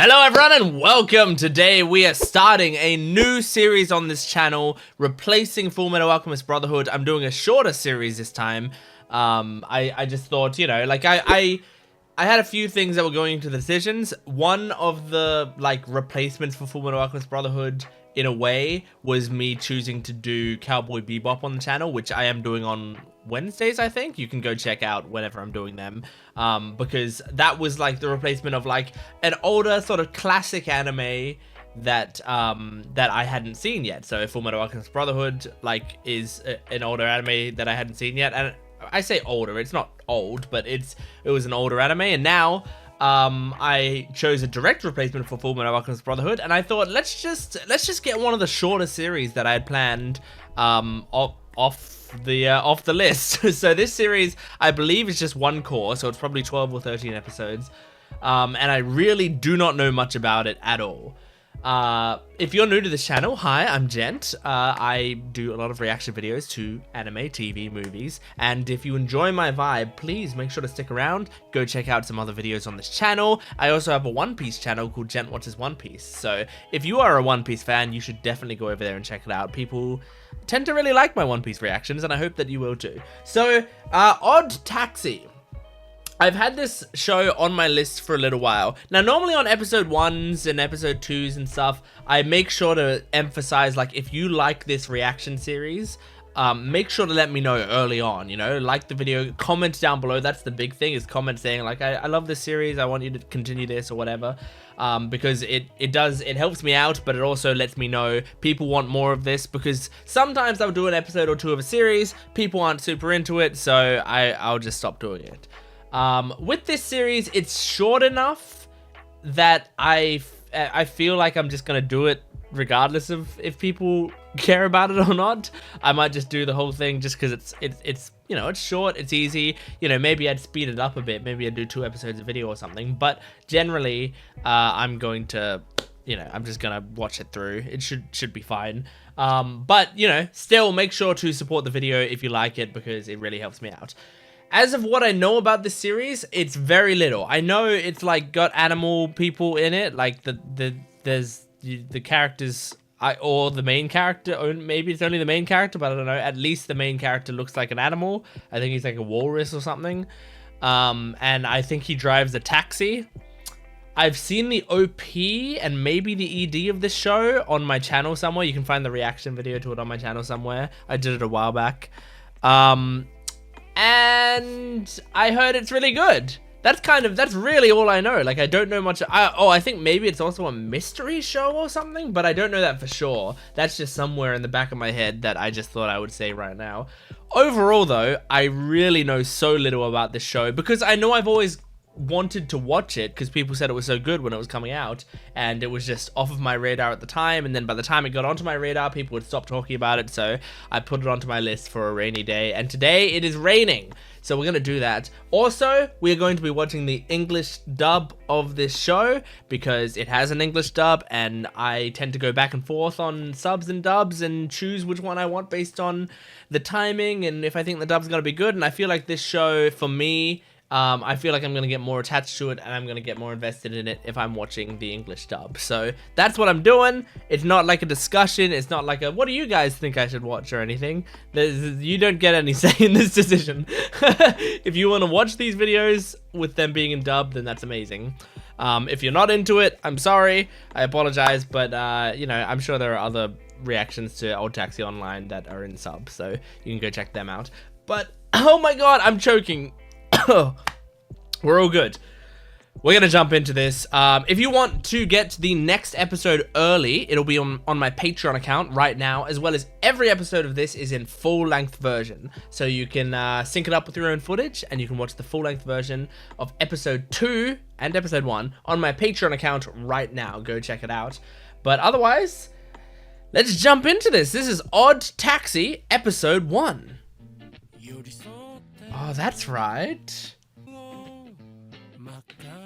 Hello everyone and welcome. Today we are starting a new series on this channel, replacing Fullmetal Alchemist Brotherhood. I'm doing a shorter series this time. I just thought, you know, like I had a few things that were going into the decisions. One of the replacements for Fullmetal Alchemist Brotherhood in a way was me choosing to do Cowboy Bebop on the channel, which I am doing on Wednesdays, I think. You can go check out whenever I'm doing them, because that was like the replacement of like an older sort of classic anime that that I hadn't seen yet. So Fullmetal Alchemist Brotherhood is an older anime that I hadn't seen yet, and I say older, it's not old, but it was an older anime, and now I chose a direct replacement for Fullmetal Alchemist Brotherhood, and I thought let's just get one of the shorter series that I had planned off the list. So this series, I believe, is just one core, so it's probably 12 or 13 episodes, and I really do not know much about it at all. If you're new to this channel, hi, I'm Gent. I do a lot of reaction videos to anime, TV, movies, and if you enjoy my vibe, please make sure to stick around. Go check out some other videos on this channel. I also have a One Piece channel called Gent Watches One Piece, so if you are a One Piece fan, you should definitely go over there and check it out. People tend to really like my One Piece reactions, and I hope that you will too. So, ODDTAXI. I've had this show on my list for a little while. Now, normally on episode 1s and episode 2s and stuff, I make sure to emphasize, like, if you like this reaction series, make sure to let me know early on, you know, like the video, comment down below. That's the big thing, is comment saying, like, I love this series, I want you to continue this or whatever, because it helps me out, but it also lets me know people want more of this, because sometimes I'll do an episode or two of a series, people aren't super into it, so I'll just stop doing it. With this series, it's short enough that I feel like I'm just gonna do it regardless of if people care about it or not. I might just do the whole thing just because it's you know, it's short, it's easy. You know, maybe I'd speed it up a bit, maybe I'd do 2 episodes of video or something, but generally I'm going to, you know, I'm just gonna watch it through. It should be fine. But you know, still make sure to support the video if you like it, because it really helps me out. As of what I know about this series, it's very little. I know it's like got animal people in it, like there's the characters, or the main character, or maybe it's only the main character, but I don't know. At least the main character looks like an animal. I think he's like a walrus or something. And I think he drives a taxi. I've seen the OP and maybe the ED of this show on my channel somewhere. You can find the reaction video to it on my channel somewhere. I did it a while back. And I heard it's really good. That's really all I know. Like, I don't know much. I think maybe it's also a mystery show or something, but I don't know that for sure. That's just somewhere in the back of my head that I just thought I would say right now. Overall, though, I really know so little about this show, because I know I've always wanted to watch it because people said it was so good when it was coming out, and it was just off of my radar at the time, and then by the time it got onto my radar, people would stop talking about it, so I put it onto my list for a rainy day, and today it is raining, so we're gonna do that. Also, we are going to be watching the English dub of this show, because it has an English dub, and I tend to go back and forth on subs and dubs and choose which one I want based on the timing and if I think the dub's gonna be good. And I feel like this show, for me, I feel like I'm going to get more attached to it, and I'm going to get more invested in it if I'm watching the English dub. So that's what I'm doing. It's not like a discussion. It's not like a, what do you guys think I should watch or anything. You don't get any say in this decision. If you want to watch these videos with them being in dub, then that's amazing. If you're not into it, I'm sorry. I apologize, but you know, I'm sure there are other reactions to ODDTAXI online that are in sub, so you can go check them out. But, oh my god, I'm choking. We're all good. We're gonna jump into this. If you want to get the next episode early, it'll be on my Patreon account right now, as well as every episode of this is in full-length version. So you can sync it up with your own footage, and you can watch the full-length version of episode 2 and episode 1 on my Patreon account right now. Go check it out. But otherwise, let's jump into this. This is ODDTAXI episode 1. Oh, that's right.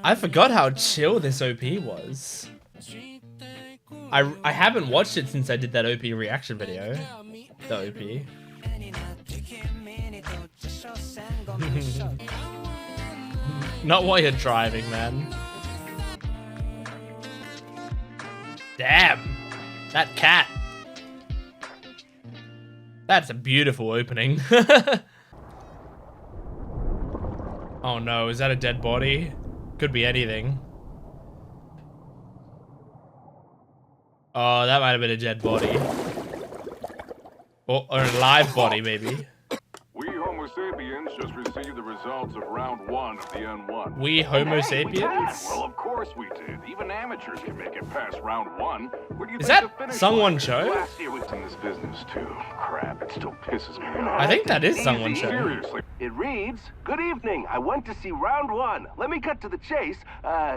I forgot how chill this OP was. I haven't watched it since I did that OP reaction video. The OP. Not while you're driving, man. Damn. That cat. That's a beautiful opening. Oh no, is that a dead body? Could be anything. Oh, that might have been a dead body. Or a live body, maybe. We Homo sapiens just received the results of round 1 of the N1. We Homo Hey, we did it. sapiens? Well, of course we did. Even amateurs can make it past round 1. Where do you Is think that the finish Sungwon line is? Cho? Last year was in this business too. Crap, it still pisses me off. I think that is Sungwon Cho. Seriously. It reads, "Good evening. I went to see round 1. Let me cut to the chase.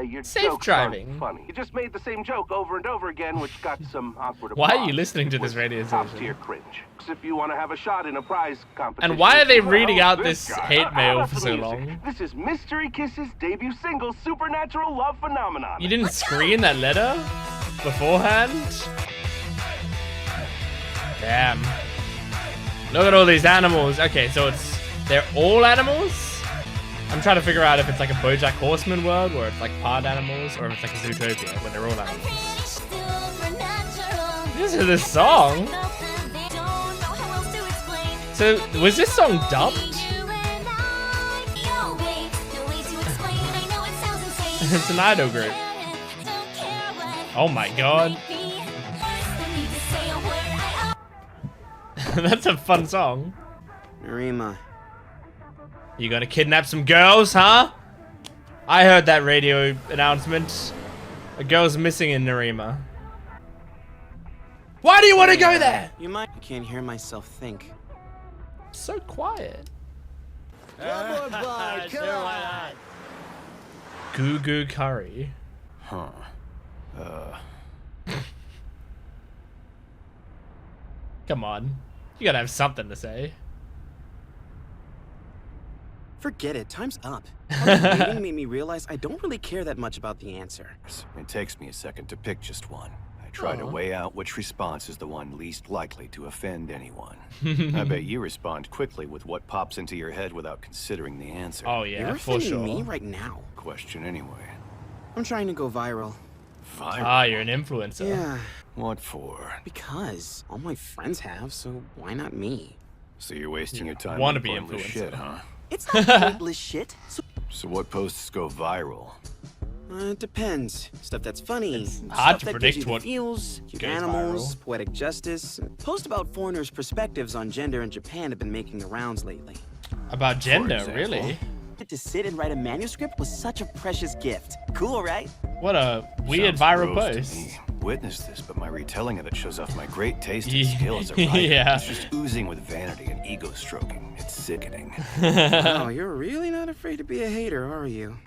Your Safe jokes aren't driving. funny. You just made the same joke over and over again, which got some awkward Why are applause. you listening to this radio Top station? tier cringe. If you want to have a shot in a prize competition. And why are they reading well, out this hate mail for so music. long? This is Mystery Kiss's debut single, Supernatural Love Phenomenon. You didn't screen that letter beforehand? Damn. Look at all these animals. Okay, so they're all animals? I'm trying to figure out if it's like a BoJack Horseman world where it's like part animals or if it's like a Zootopia where they're all animals. Listen to this song. So, was this song dubbed? It's an idol group. Oh my god. That's a fun song. Narima. You gonna kidnap some girls, huh? I heard that radio announcement. A girl's missing in Narima. Why do you want to go there? You might. I can't hear myself think. So quiet. Goo goo curry. Huh. Come on. You gotta have something to say. Forget it. Time's up. Waiting made me realize I don't really care that much about the answer. It takes me a second to pick just one. I try to weigh out which response is the one least likely to offend anyone. I bet you respond quickly with what pops into your head without considering the answer. Oh yeah, You're for offending sure. me right now. Question anyway. I'm trying to go viral. Viral? Ah, you're an influencer. Yeah, What for? because all my friends have, so why not me? So you're wasting your time Wanna on be pointless influencer. shit, huh? It's not pointless shit. So what posts go viral? It depends. Stuff that's funny. hard stuff to that predict gives you what the feels, cute goes animals, viral. poetic justice. Posts about foreigners' perspectives on gender in Japan have been making the rounds lately. About gender, example? really? To sit and write a manuscript was such a precious gift. Cool, right? What a weird Sounds viral gross to post. me. Witness this, but my retelling of it shows off my great taste Yeah. and skill as a writer. Yeah. It's just oozing with vanity and ego stroking. It's sickening. Oh, you're really not afraid to be a hater, are you?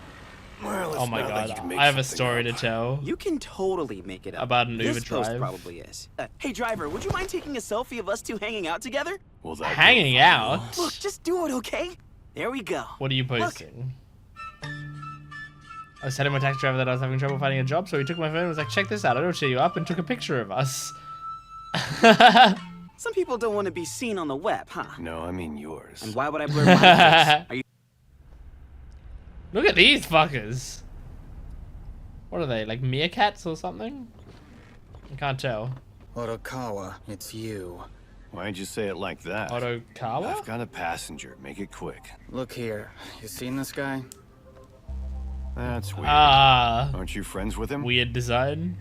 Well, Oh it's my not like god, you can make I have a something story to up. tell. You can totally make it up. About an this Uber post drive. probably is. Hey, driver, would you mind taking a selfie of us two hanging out together? Will that go Hanging viral? out? Look, just do it, okay? There we go. What are you posting? I was telling my taxi driver that I was having trouble finding a job, so he took my phone and was like, check this out, it'll cheer you up, and took a picture of us. Some people don't want to be seen on the web, huh? No, I mean yours. And why would I blur my face? Are you Look at these fuckers. What are they, like meerkats or something? I can't tell. Odokawa, it's you. Why'd you say it like that? Odokawa? I've got a passenger. Make it quick. Look here. You seen this guy? That's weird. Ah, Aren't you friends with him? weird design.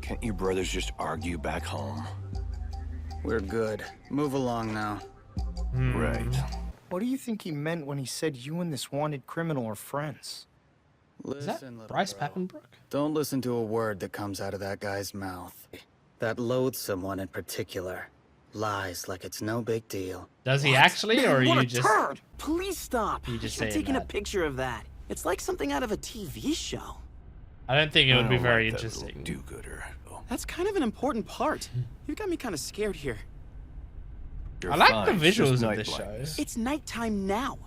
Can't you brothers just argue back home? We're good. Move along now. Right. What do you think he meant when he said you and this wanted criminal are friends? Is that Listen, little Bryce girl. Papenbrook? Don't listen to a word that comes out of that guy's mouth. That loathsome one in particular lies like it's no big deal. Does he actually, or are what you a just... turd! Please stop. You just You're saying taking a that. picture of that. It's like something out of a TV show. I don't think it would I be don't very like that little interesting. do-gooder. Oh, That's kind of an important part. You got me kind of scared here. you're I like fine. the It's just visuals of night this show. blindness. It's nighttime now.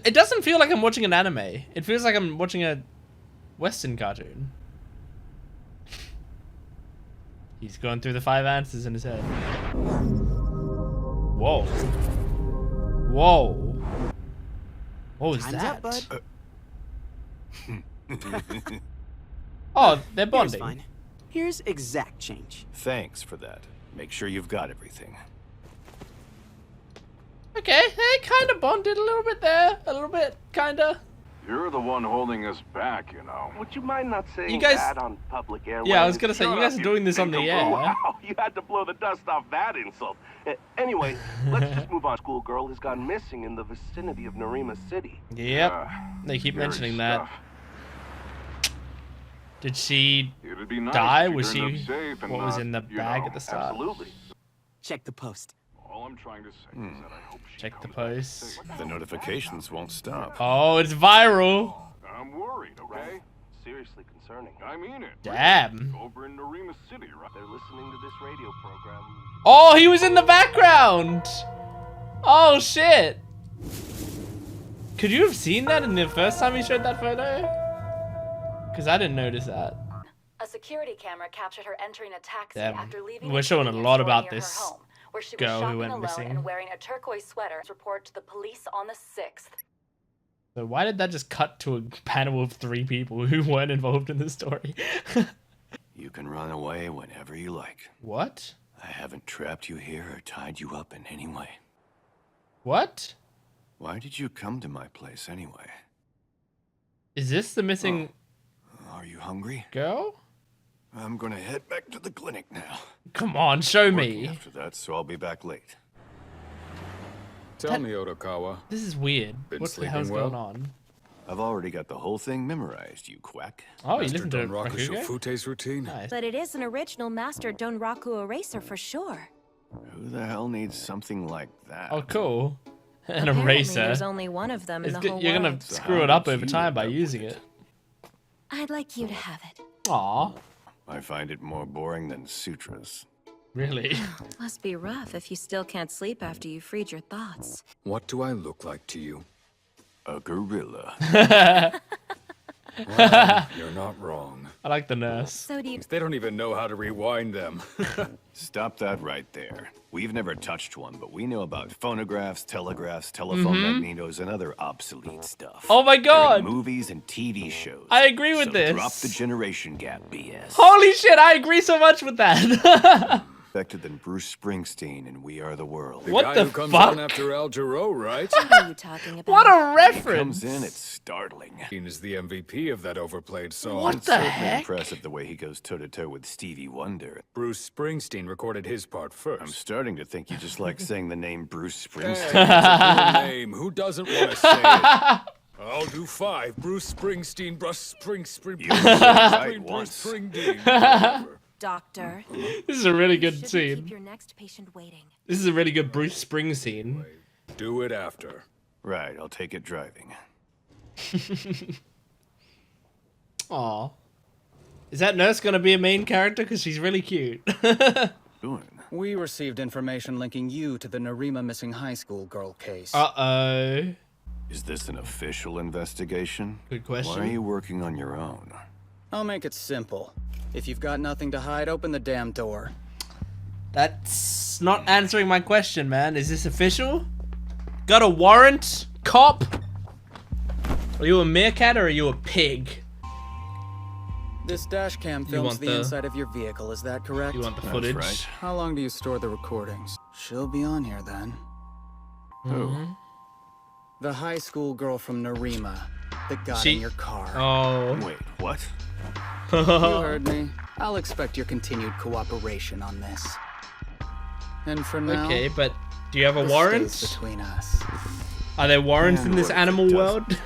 It doesn't feel like I'm watching an anime. It feels like I'm watching a Western cartoon. He's going through the 5 answers in his head. Whoa. Whoa. What was Time's that? up, bud. Oh, they're Here's bonding. fine. Here's exact change. Thanks for that. Make sure you've got everything. Okay, they kind of bonded a little bit there. A little bit, kind of. You're the one holding us back, you know. Would you mind not saying You guys- that on public airways? Yeah, I was gonna say, Shut you guys up, are doing this on the peekaboo. air. Wow, you had to blow the dust off that insult. Anyway, let's just move on. Schoolgirl has gone missing in the vicinity of Narima City. Yep. They keep Scary mentioning that. stuff. Did she It'd be nice die? if you Was turned she? up safe and What was not, in the you bag know, at the start? Absolutely. Check the post. All I'm trying to say is that I hope she Check the comes back post. safe. The notifications won't stop. Oh, it's viral. I'm worried, okay? Seriously concerning. I mean it. Damn. Over in Narima City, right? They're listening to this radio program. Oh, he was in the background. Oh shit. Could you have seen that in the first time he showed that photo? Because I didn't notice that. A security camera captured her entering a taxi Damn. after leaving We're a showing a convenience lot store about near her this home, where she was girl who shopping went alone missing. and wearing a turquoise sweater. Report to the police on the 6th. So why did that just cut to a panel of 3 people who weren't involved in the story? You can run away whenever you like. What? I haven't trapped you here or tied you up in any way. What? Why did you come to my place anyway? Is this the missing Are you hungry? girl? I'm gonna head back to the clinic now. Come on, show Working me. after that, so I'll be back late. Tell me, Odokawa. This is weird. Been What the sleeping hell's well? going on? I've already got the whole thing memorized, you quack. Oh, you Master listened to Donraku Rakugo? Shofute's routine? Nice. But it is an original Master Donraku eraser for sure. Who the hell needs something like that? Oh, cool. An Apparently, eraser. there's only one of them in It's the good. whole You're gonna world. screw it up over time by using it. I'd like you to have it. Aw, I find it more boring than sutras. really? Must be rough if you still can't sleep after you freed your thoughts. What do I look like to you? A gorilla. Well, you're not wrong. I like the nurse. So do you... They don't even know how to rewind them. Stop that right there. We've never touched one, but we know about phonographs, telegraphs, telephone magnetos, and other obsolete stuff. Oh my They're in god! movies and TV shows. I agree with So this. Drop the generation gap BS. Holy shit, I agree so much with that. Affected than Bruce Springsteen and We Are the World. What Guy the who comes fuck? on after Al Jarreau, right? What are you talking about? What a He reference! comes in, it's startling. Dean is the MVP of that overplayed song. What the Certainly heck? impressive the way he goes toe-to-toe with Stevie Wonder. Bruce Springsteen recorded his part I'm first. starting to think you just like saying the name Bruce Hey, Springsteen. it's a cool name. Who doesn't want to say it? I'll do 5. Bruce Springsteen, Bruce Springsteen, You said it right Bruce once. Springsteen. Whatever. Doctor, This is a really good shouldn't scene. keep your next patient waiting. This is a really good Bruce Springsteen scene. Do it after. Right, I'll take it driving. Aw. Is that nurse gonna be a main character? Because she's really cute. Doing. We received information linking you to the Narima missing high school girl case. Uh-oh. Is this an official investigation? Good Why are question. you working on your own? I'll make it simple. If you've got nothing to hide, open the damn door. That's not answering my question, man. Is this official? Got a warrant? Cop? Are you a meerkat or are you a pig? This dash cam want films the the- inside of your vehicle, is that correct? You want the That's footage? right. How long do you store the recordings? She'll be on here then. Mm-hmm. Who? The high school girl from Narima that got She- in your car. Oh. Wait, what? You heard me. I'll expect your continued cooperation on this. And for now, Okay, but do you have a this warrant? stays between us. Are there warrants in And this what if it animal doesn't? world?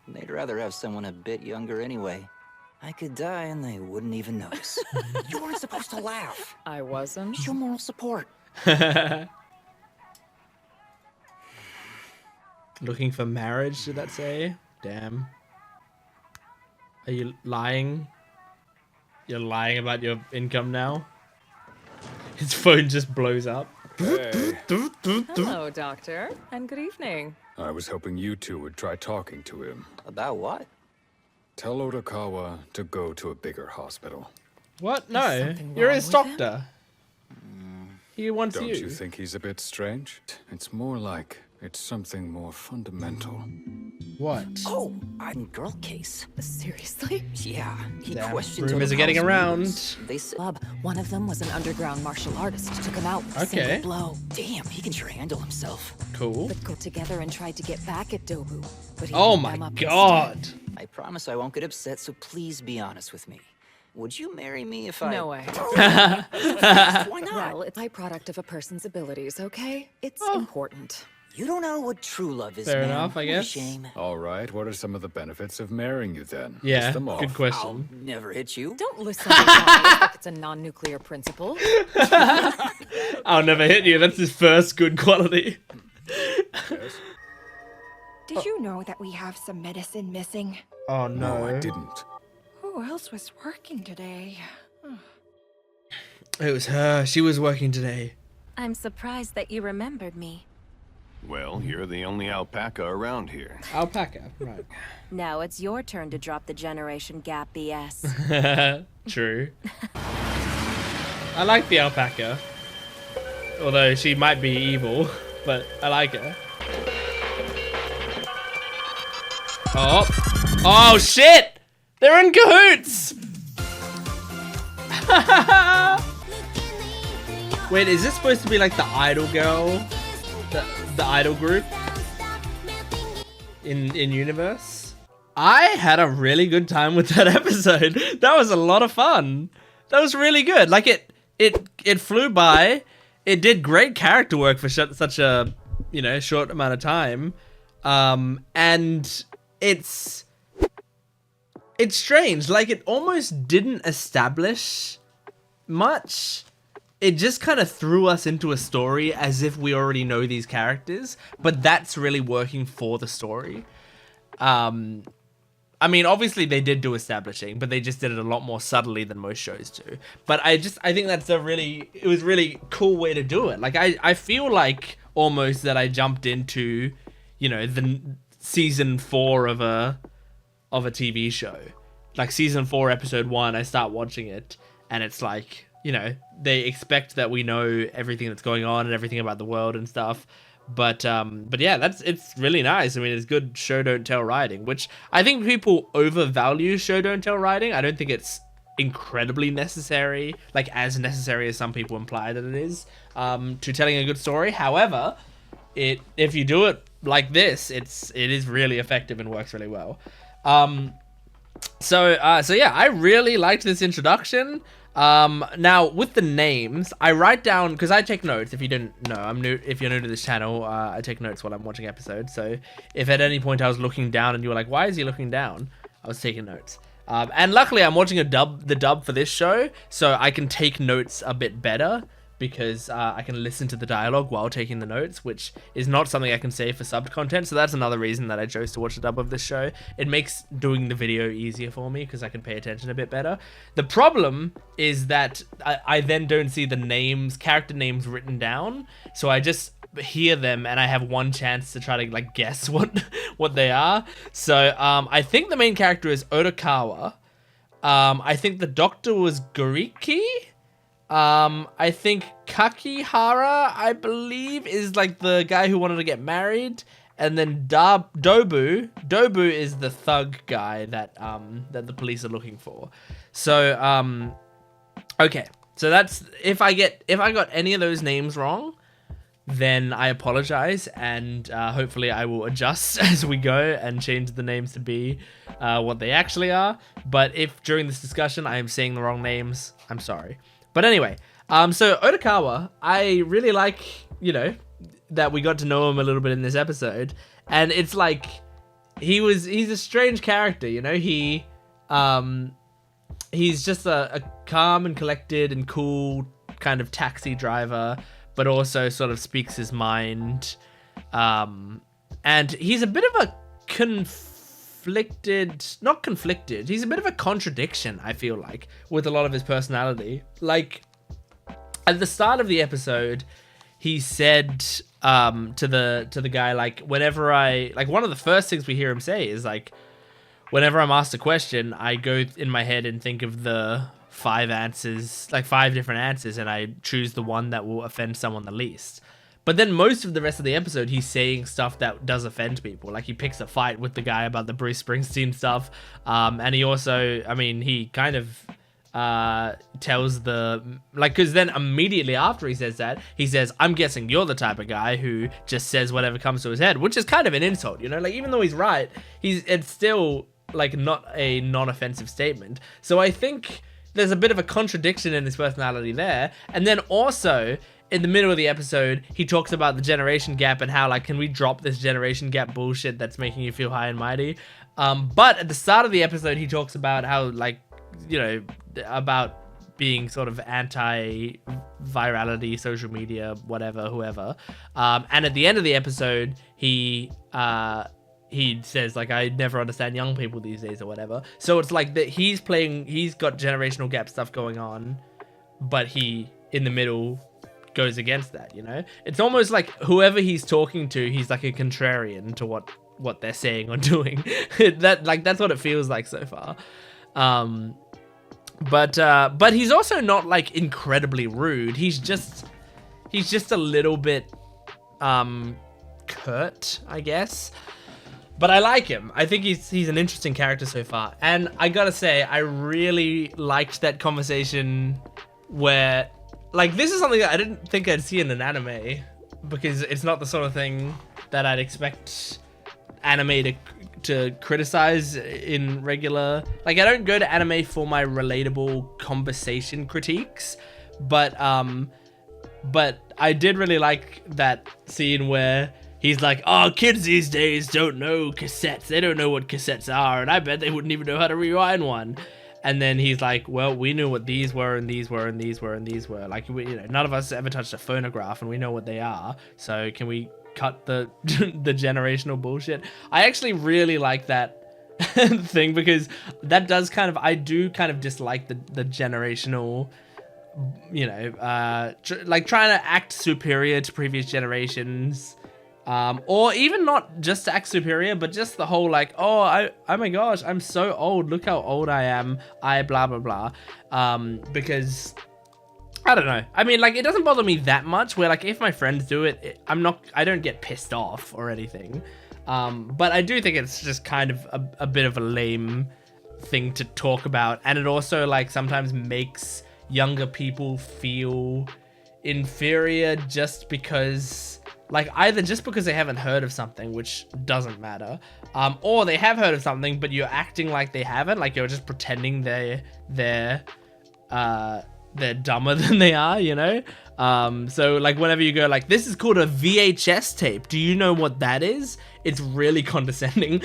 They'd rather have someone a bit younger anyway. I could die and they wouldn't even notice. You weren't supposed to laugh. I wasn't. Show moral support. Looking for marriage, did that say? Damn. Are you lying? You're lying about your income now? His phone just blows up. Hey, Hello, Doctor, and good evening. I was hoping you two would try talking to him. About what? Tell Odokawa to go to a bigger hospital. What? No. something You're wrong his with doctor. He wants Don't you. you think he's a bit strange? It's more like it's something more fundamental. What? Oh, girl case. Seriously? Yeah, he Damn, questioned rumors are getting Odokawa's around. moves. They said, One of them was an underground martial artist. Took him out with a Okay. single blow. damn, he can sure handle himself. Cool. But got together and tried to get back at Dobu. But he Oh beat my them up god. instead. I promise I won't get upset, so please be honest with me. Would you marry me if I... No way. Why not? Well, it's a byproduct of a person's abilities, okay? It's important. You don't know what true love is, Fair man. enough, I What a guess. shame. All right, what are some of the benefits of marrying you then? Yeah, List them off. good I'll question. never hit you. Don't listen to Johnny like it's a non-nuclear principle. I'll never hit you. That's his first good quality. Yes? Did you know that we have some medicine missing? Oh No, I no. didn't. Who else was working today? It was her. She was working today. I'm surprised that you remembered me. Well, you're the only alpaca around here. Alpaca, right. Now it's your turn to drop the generation gap BS. True. I like the alpaca. Although she might be evil, but I like her. Oh. Oh shit! They're in cahoots! Wait, is this supposed to be like the idol girl? The idol group? In universe? I had a really good time with that episode. That was a lot of fun. That was really good. Like it flew by. It did great character work for such a, you know, short amount of time. And it's strange. Like it almost didn't establish much. It just kind of threw us into a story as if we already know these characters, but that's really working for the story. I mean, obviously they did do establishing, but they just did it a lot more subtly than most shows do. But I think that's it was really cool way to do it. Like I feel like almost that I jumped into, you know, the season 4 of a TV show. Like season 4, episode 1, I start watching it and it's like, you know, they expect that we know everything that's going on and everything about the world and stuff. But yeah, it's really nice. I mean, it's good show don't tell writing, which I think people overvalue show don't tell writing. I don't think it's incredibly necessary, like as necessary as some people imply that it is, to telling a good story. However, if you do it like this, it is really effective and works really well. So yeah, I really liked this introduction. Now with the names, I write down, because I take notes. If you didn't know, if you're new to this channel, I take notes while I'm watching episodes. So if at any point I was looking down and you were like, why is he looking down? I was taking notes. And luckily I'm watching the dub for this show, so I can take notes a bit better, because I can listen to the dialogue while taking the notes, which is not something I can say for subbed content. So that's another reason that I chose to watch the dub of this show. It makes doing the video easier for me because I can pay attention a bit better. The problem is that I then don't see the character names written down. So I just hear them and I have one chance to try to like guess what they are. So I think the main character is Odokawa. I think the doctor was Goriki. I think Kakihara, I believe, is like the guy who wanted to get married, and then Dobu is the thug guy that the police are looking for. So okay, so that's if I got any of those names wrong, then I apologize, and hopefully I will adjust as we go and change the names to be what they actually are. But if during this discussion I am saying the wrong names, I'm sorry. But anyway, so Odokawa, I really like, you know, that we got to know him a little bit in this episode. And it's like, he's a strange character, you know, he's just a calm and collected and cool kind of taxi driver, but also sort of speaks his mind. And he's a bit of a he's a bit of a contradiction, I feel like, with a lot of his personality. Like at the start of the episode, he said to the guy, like, whenever one of the first things we hear him say is like, whenever I'm asked a question, I go in my head and think of the 5 answers, like 5 different answers, and I choose the one that will offend someone the least. But then most of the rest of the episode, he's saying stuff that does offend people. Like he picks a fight with the guy about the Bruce Springsteen stuff. And he also, I mean, he kind of tells because then immediately after he says that, he says, I'm guessing you're the type of guy who just says whatever comes to his head, which is kind of an insult, you know? Like, even though he's right, it's still, like, not a non-offensive statement. So I think there's a bit of a contradiction in his personality there. And then also, in the middle of the episode, he talks about the generation gap and how, like, can we drop this generation gap bullshit that's making you feel high and mighty? But at the start of the episode, he talks about how, like, you know, about being sort of anti-virality, social media, whatever, whoever. And at the end of the episode, he says, like, I never understand young people these days or whatever. So it's like that he's got generational gap stuff going on, but he, in the middle, goes against that, you know? It's almost like whoever he's talking to, he's like a contrarian to what they're saying or doing. That's what it feels like so far. But he's also not like incredibly rude. He's just a little bit curt, I guess. But I like him. I think he's an interesting character so far. And I gotta say, I really liked that conversation where, like, this is something that I didn't think I'd see in an anime, because it's not the sort of thing that I'd expect anime to criticize in regular. Like, I don't go to anime for my relatable conversation critiques, but I did really like that scene where he's like, oh, kids these days don't know cassettes. They don't know what cassettes are, and I bet they wouldn't even know how to rewind one. And then he's like, well, we knew what these were, and these were, and these were, and these were. Like, none of us ever touched a phonograph, and we know what they are. So can we cut the generational bullshit? I actually really like that thing, because that does kind of, I do kind of dislike the generational, you know, like trying to act superior to previous generations. Or even not just to act superior, but just the whole like, oh my gosh, I'm so old. Look how old I am. I blah, blah, blah. Because I don't know. I mean, like, it doesn't bother me that much where, like, if my friends do it, I don't get pissed off or anything. But I do think it's just kind of a bit of a lame thing to talk about. And it also, like, sometimes makes younger people feel inferior just because, like, either just because they haven't heard of something, which doesn't matter, or they have heard of something, but you're acting like they haven't, like you're just pretending they're dumber than they are, you know? So, like, whenever you go, like, this is called a VHS tape. Do you know what that is? It's really condescending.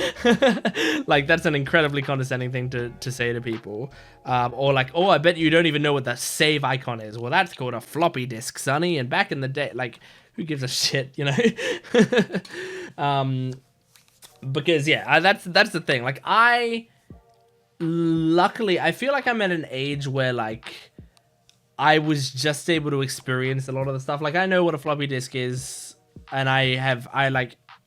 Like, that's an incredibly condescending thing to say to people. Or like, oh, I bet you don't even know what that save icon is. Well, that's called a floppy disk, sonny. And back in the day, like, who gives a shit, you know? Because, yeah, that's the thing. Like, luckily, I feel like I'm at an age where, like, I was just able to experience a lot of the stuff. Like, I know what a floppy disk is, and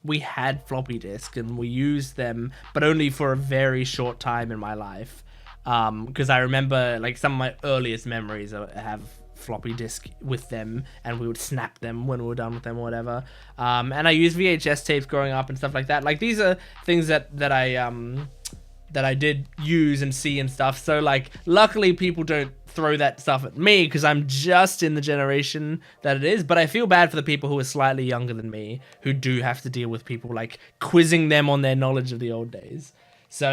we had floppy disks, and we used them, but only for a very short time in my life. Because I remember, like, some of my earliest memories have floppy disk with them, and we would snap them when we were done with them or whatever. And I used VHS tapes growing up and stuff like that. Like, these are things that I did use and see and stuff. So, like, luckily people don't throw that stuff at me because I'm just in the generation that it is. But I feel bad for the people who are slightly younger than me who do have to deal with people, like, quizzing them on their knowledge of the old days. So,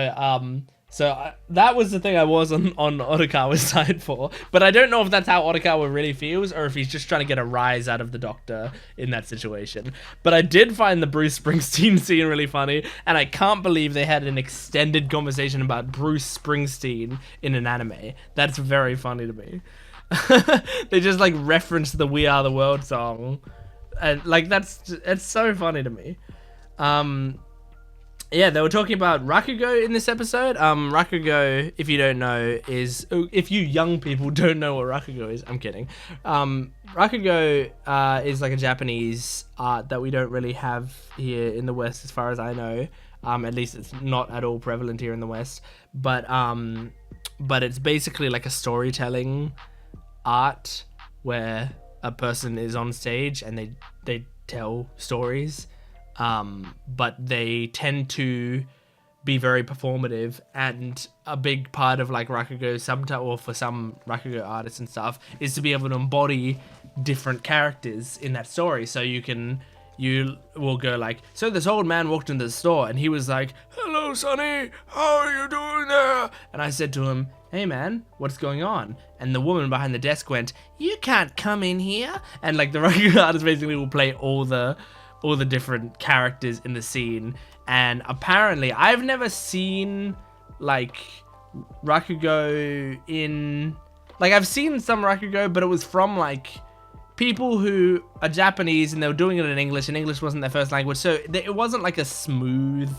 that was the thing I was on Odokawa's side for. But I don't know if that's how Odokawa really feels, or if he's just trying to get a rise out of the Doctor in that situation. But I did find the Bruce Springsteen scene really funny, and I can't believe they had an extended conversation about Bruce Springsteen in an anime. That's very funny to me. They just, like, referenced the We Are the World song. And, like, it's so funny to me. Yeah, they were talking about Rakugo in this episode. Rakugo, if you don't know, if you young people don't know what Rakugo is, I'm kidding. Rakugo is like a Japanese art that we don't really have here in the West, as far as I know. At least it's not at all prevalent here in the West. But it's basically like a storytelling art where a person is on stage and they tell stories, but they tend to be very performative, and a big part of like Rakugo or for some Rakugo artists and stuff is to be able to embody different characters in that story. So you will go like, so this old man walked into the store and he was like, "Hello, Sonny, how are you doing there?" And I said to him, "Hey man, what's going on?" And the woman behind the desk went, "You can't come in here." And like the Rakugo artist basically will play all the different characters in the scene. And apparently I've never seen like Rakugo in, like I've seen some Rakugo, but it was from like people who are Japanese and they were doing it in English, and English wasn't their first language, so it wasn't like a smooth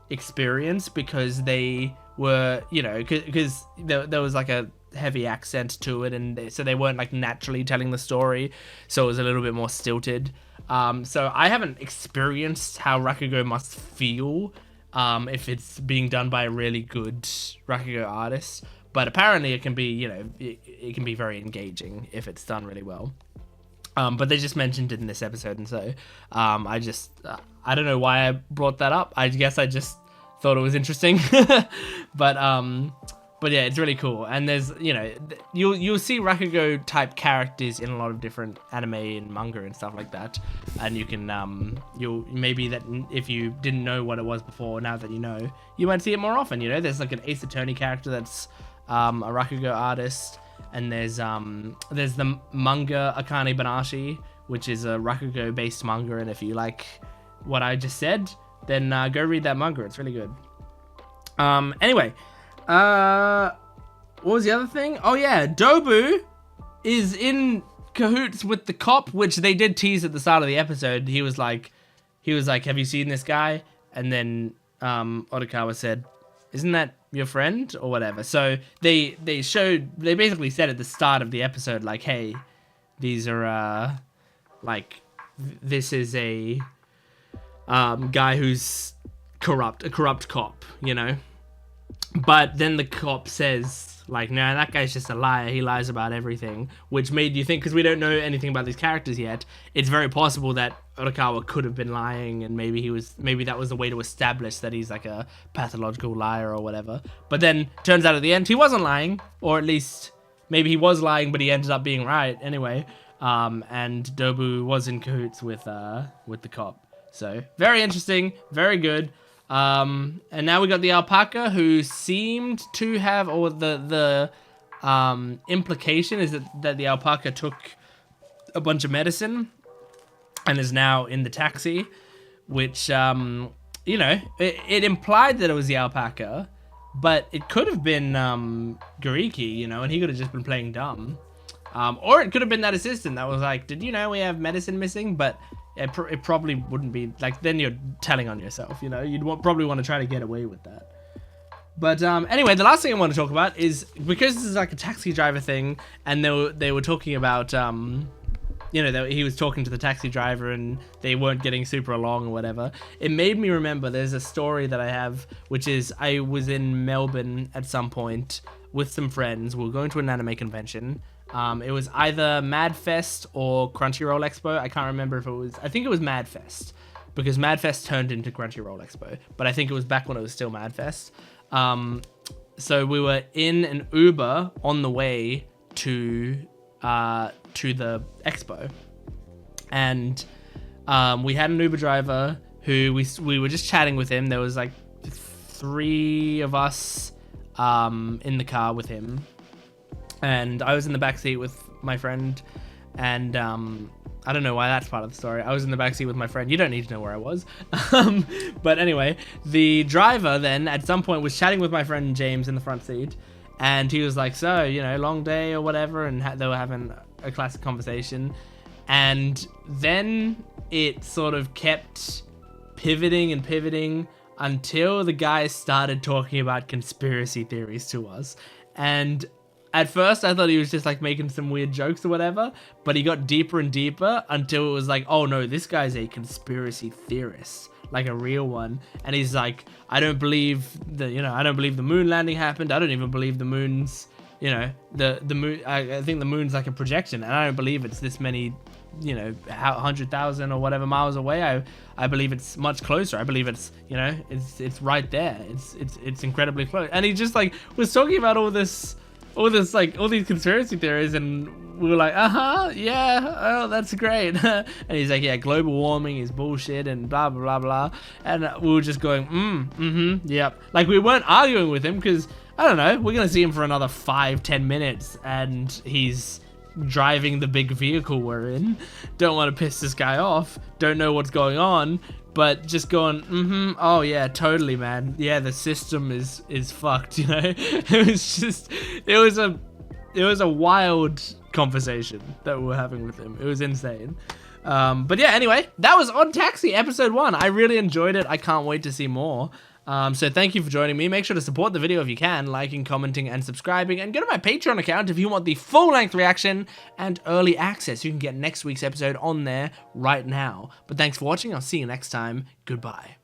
experience, because they were, you know, because there was like a heavy accent to it, and so they weren't like naturally telling the story, so it was a little bit more stilted. So I haven't experienced how Rakugo must feel if it's being done by a really good Rakugo artist, but apparently it can be, you know, it can be very engaging if it's done really well. But they just mentioned it in this episode, and so I don't know why I brought that up. I guess I just thought it was interesting. But yeah, it's really cool. And there's, you know, you'll see Rakugo type characters in a lot of different anime and manga and stuff like that. And you can you'll maybe that if you didn't know what it was before, now that you know, you might see it more often. You know, there's like an Ace Attorney character that's a Rakugo artist. And there's the manga Akane Banashi, which is a Rakugo based manga, and if you like what I just said, then go read that manga. It's really good. Anyway, what was the other thing? Oh yeah, Dobu is in cahoots with the cop, which they did tease at the start of the episode. He was like, "Have you seen this guy?" And then Odokawa said, "Isn't that your friend?" or whatever. So they basically said at the start of the episode, like, "Hey, these are this is a guy who's a corrupt cop, you know." But then the cop says, like, "No, that guy's just a liar. He lies about everything," which made you think, because we don't know anything about these characters yet, it's very possible that Odokawa could have been lying, and maybe that was the way to establish that he's like a pathological liar or whatever. But then turns out at the end he wasn't lying, or at least maybe he was lying, but he ended up being right anyway. And Dobu was in cahoots with the cop. So very interesting, very good. And now we got the alpaca, who seemed to have, or the implication is that the alpaca took a bunch of medicine and is now in the taxi, which, you know, it implied that it was the alpaca, but it could have been Gariki, you know, and he could have just been playing dumb. Or it could have been that assistant that was like, "Did you know we have medicine missing?" But it probably wouldn't be, like, then you're telling on yourself, you know? You'd probably want to try to get away with that. But anyway, the last thing I want to talk about is, because this is like a taxi driver thing, and they were talking about, you know, he was talking to the taxi driver and they weren't getting super along or whatever. It made me remember there's a story that I have, which is I was in Melbourne at some point with some friends. We were going to an anime convention. It was either MadFest or Crunchyroll Expo. I can't remember if it was... I think it was MadFest, because MadFest turned into Crunchyroll Expo. But I think it was back when it was still MadFest. So we were in an Uber on the way to the expo. And we had an Uber driver who we were just chatting with him. There was like 3 of us in the car with him. And I was in the backseat with my friend, and I don't know why that's part of the story. I was in the backseat with my friend. You don't need to know where I was. But anyway, the driver then at some point was chatting with my friend James in the front seat, and he was like, "So, you know, long day or whatever," and they were having a classic conversation. And then it sort of kept pivoting and pivoting until the guys started talking about conspiracy theories to us. And at first, I thought he was just like making some weird jokes or whatever, but he got deeper and deeper until it was like, "Oh no, this guy's a conspiracy theorist, like a real one." And he's like, I don't believe the moon landing happened. I don't even believe the moon's you know, the moon, I think the moon's like a projection, and I don't believe it's this many, you know, 100,000 or whatever miles away. I believe it's much closer. I believe it's, you know, it's right there. It's incredibly close. And he just like was talking about all these conspiracy theories, and we were like, yeah, oh, that's great. And he's like, yeah, global warming is bullshit and blah blah blah blah. And we were just going, yep. Like, we weren't arguing with him because, I don't know, we're gonna see him for another 5-10 minutes, and he's driving the big vehicle we're in. Don't want to piss this guy off. Don't know what's going on, but just going, oh yeah, totally, man. Yeah, the system is fucked, you know. It was a wild conversation that we were having with him. It was insane. But yeah, anyway, that was ODDTAXI episode 1. I really enjoyed it. I can't wait to see more. So thank you for joining me. Make sure to support the video if you can, liking, commenting, and subscribing. And go to my Patreon account if you want the full-length reaction and early access. You can get next week's episode on there right now. But thanks for watching. I'll see you next time. Goodbye.